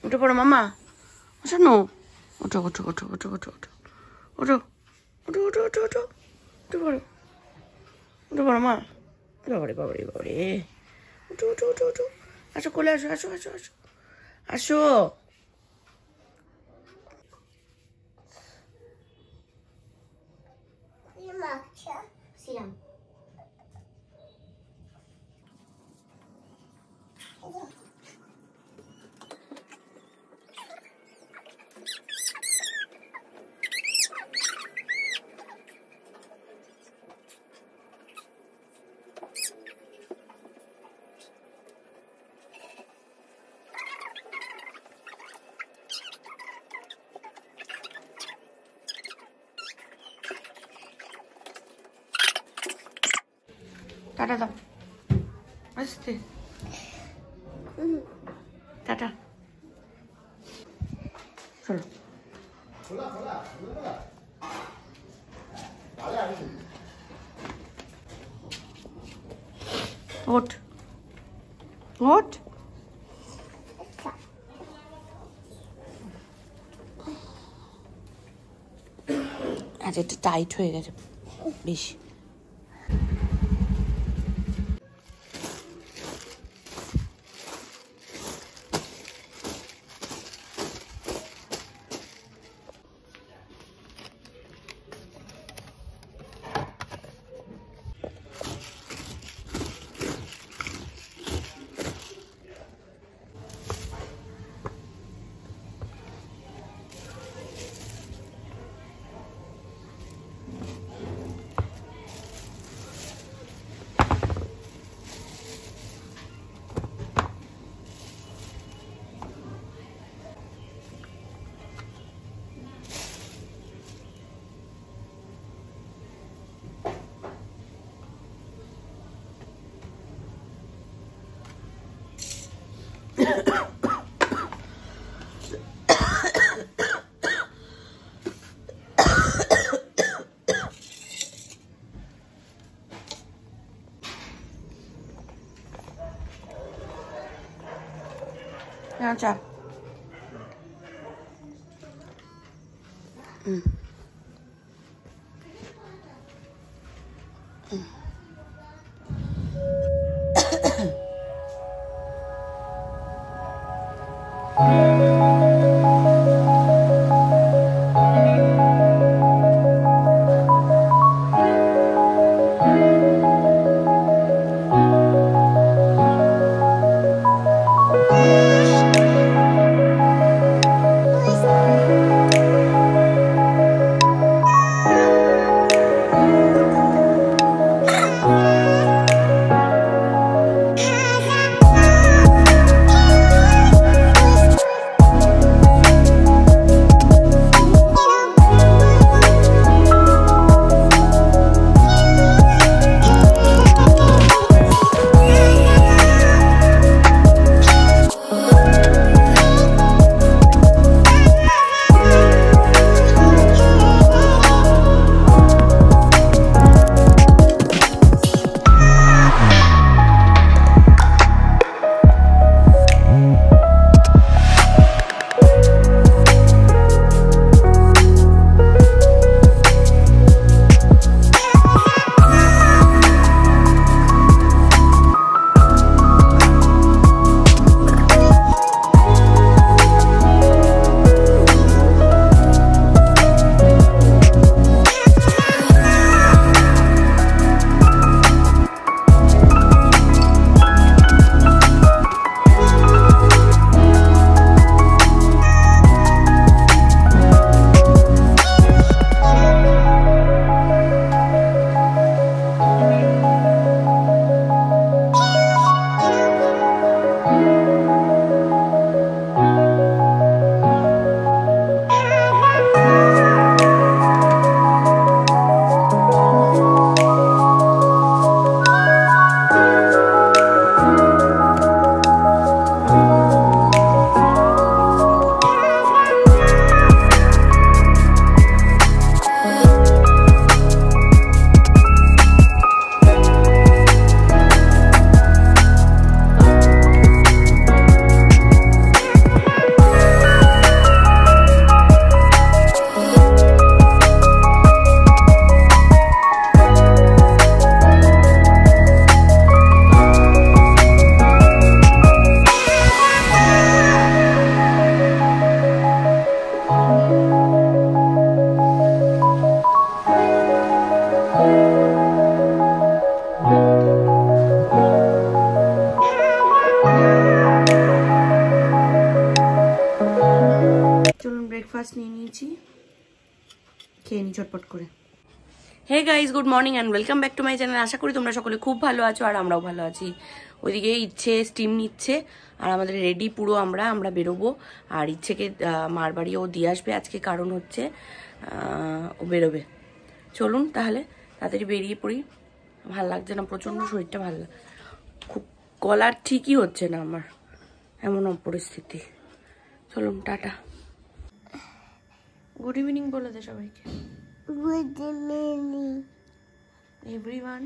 উঠে পড়ো মামা। শোনো, ওঠো ওঠো ওঠো ওঠো ওঠো ওঠো ওঠো ওঠো ওঠো ওঠো ওঠো উঠে পড়ো, উঠে পড়ো মা। বাবারে বাবারে বাবারে, উঠো উঠো উঠো উঠো, আসো কোলে আসো আসো আসো আসো আসো। Siram. টাটা দাও, আসতে টাটা। চলো ওঠ ওঠ। আচ্ছা, একটু টাইট হয়ে গেছে বেশি। আচ্ছা মাছ নিয়ে নিয়েছি, খেয়ে নি চটপট করে। Hey guys, good morning and welcome back to my channel. আশা করি তোমরা সকলে খুব ভালো আছো আর আমরাও ভালো আছি। ওইদিকে ইচ্ছে স্টিম নিচ্ছে আর আমাদের রেডি পুরো, আমরা বেরোবো। আর ইচ্ছেকে মার বাড়ি ও দিয়ে আসবে আজকে, কারণ হচ্ছে ও বেরোবে। চলুন তাহলে তাড়াতাড়ি বেরিয়ে পড়ি। ভাল লাগছে না, প্রচণ্ড শরীরটা ভালো লাগে, খুব গলার ঠিকই হচ্ছে না আমার, এমন পরিস্থিতি। চলুন টাটা, গুড ইভিনিং বলে দে সবাইকে। Good evening, everyone.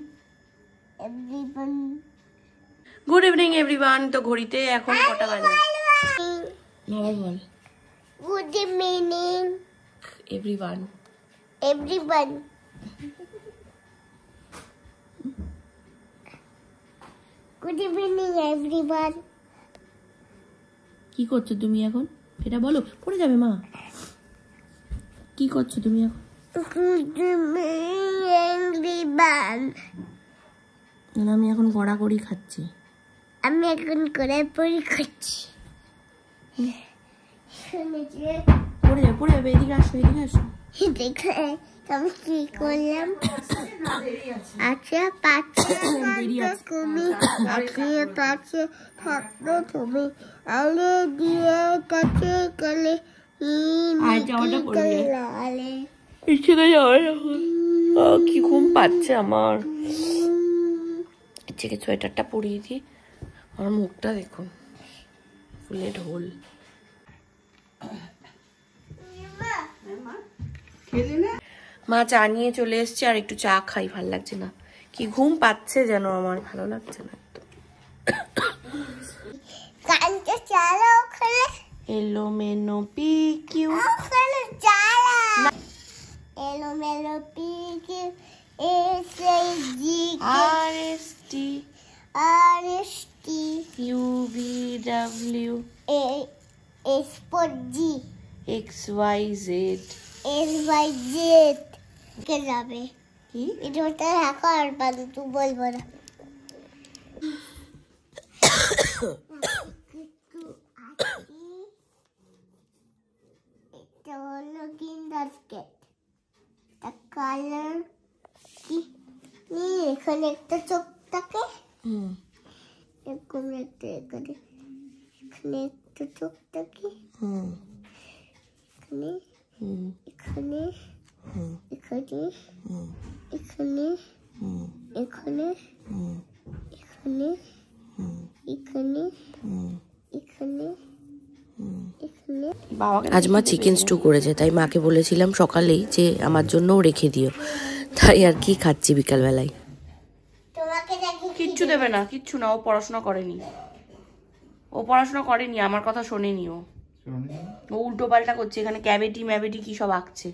everyone. Good evening everyone. তো ঘড়িতে এখন কটা বাজে? আবার বল। Good evening, everyone. everyone. Good evening, everyone. কি করছো তুমি এখন? এটা বলো, পড়ে যাবে মা। কি করছো তুমি এখন? Good evening, everyone. আমি এখন গড়াগড়ি খাচ্ছি। আমি এখন করে পড়ি খাচ্ছি। পড়ে যাবে, এদিকে আসো, এদিকে আসো। দেখে আমি কি করলাম? আচ্ছা পাচ্ছে তুমি, আজকে পাচ্ছে থাকতো তুমি, আলে দিয়ে কাছে গেলে কি ঘুম পাচ্ছে আমার। ইচ্ছেকে সোয়েটারটা পরিয়ে দিই, আমার মুখটা দেখুন ফুলে ঢোল। মা চা নিয়ে চলে এসছে, আর একটু চা খাই, ভাল লাগছে না, কি ঘুম পাচ্ছে যেন আমার, ভালো লাগছে না একদম। কানটা চালা ওখানে, এলো মেনো পিকিউ, ওখানে চালা এলো মেলো পিকি এসএজি আরএসটি আরএসটি ইউভিডব্লিউ এসপজি এক্সওয়াইজেড এসওয়াইজেড কে যাবে। কি এটা রাখো আর বাদু তুই বলবো না। এটা হলো গ্রিন বাস্কেট, এটা কালার কি এখানে একটা চোখ থাকে, এরকম একটা এখানে একটা চোখ থাকে, এখানে এখানে এখানে এখানে এখানে এখানে এখানে এখানে এখানে। আজ মা চিকেন স্টু করেছে, তাই মাকে বলেছিলাম সকালেই যে আমার জন্যও রেখে দিও, তাই আর কি খাচ্ছি বিকালবেলায়। কিচ্ছু দেবে না, কিচ্ছু না, ও পড়াশোনা করেনি, আমার কথা শোনেনি, ও উল্টো পাল্টা করছে, এখানে ক্যাভিটি ম্যাভিটি কি সব আঁকছে।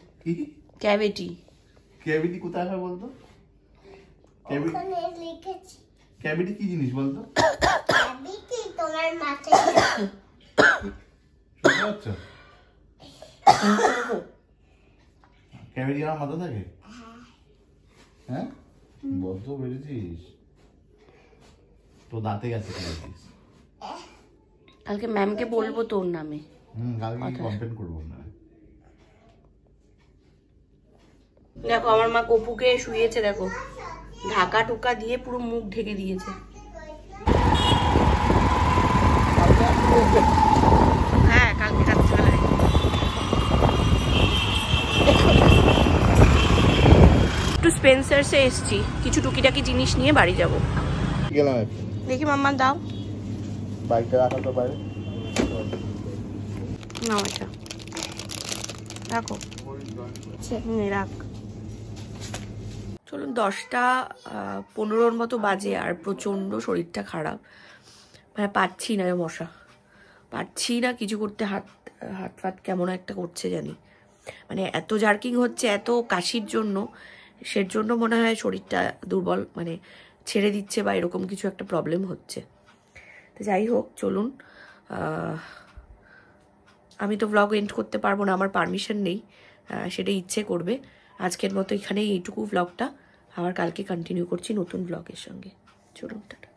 ক্যাভিটি কোথায় হয় বলতো? ওখানে লিখেছি। ক্যাভিটি কি জিনিস বলতো? ক্যাভিটি তোমার মাথায় শুনতে পাচ্ছ? ক্যাভিটি আমার মাথা থাকে? হ্যাঁ, বদ্ধ বেড়েছিস তো, দাঁতে গেছে ক্যাভিটিস। কালকে ম্যামকে বলবো তোর নামে। কালকে কমপ্লেন করবো না। দেখো আমার মা কপুকে শুয়েছে, দেখো ঢাকা টুকা দিয়ে পুরো মুখ ঢেকে দিয়েছে। হ্যাঁ, কালকে রাত্রিবেলায় একটু স্পেন্সার্সে এসছি, কিছু টুকিটাকি জিনিস নিয়ে বাড়ি যাব। দেখি মাম্মা দাও বাইকটা রাখা তো বাইরে না, এটা রাখো, রাখ। চলুন 10:15 মতো বাজে, আর প্রচন্ড শরীরটা খারাপ, মানে পাচ্ছি না, মশা পাচ্ছি না কিছু করতে, হাত ফাত কেমন একটা করছে জানি, মানে এত জার্কিং হচ্ছে, এত কাশির জন্য, সের জন্য মনে হয় শরীরটা দুর্বল, মানে ছেড়ে দিচ্ছে বা এরকম কিছু একটা প্রবলেম হচ্ছে। তো যাই হোক, চলুন, আমি তো ব্লগ এন্ড করতে পারবো না, আমার পারমিশন নেই, সেটা ইচ্ছে করবে। আজকের মতো এখানে এইটুকু ব্লগটা, আবার কালকে কন্টিনিউ করছি নতুন ব্লগের সঙ্গে। চলুন টাটা।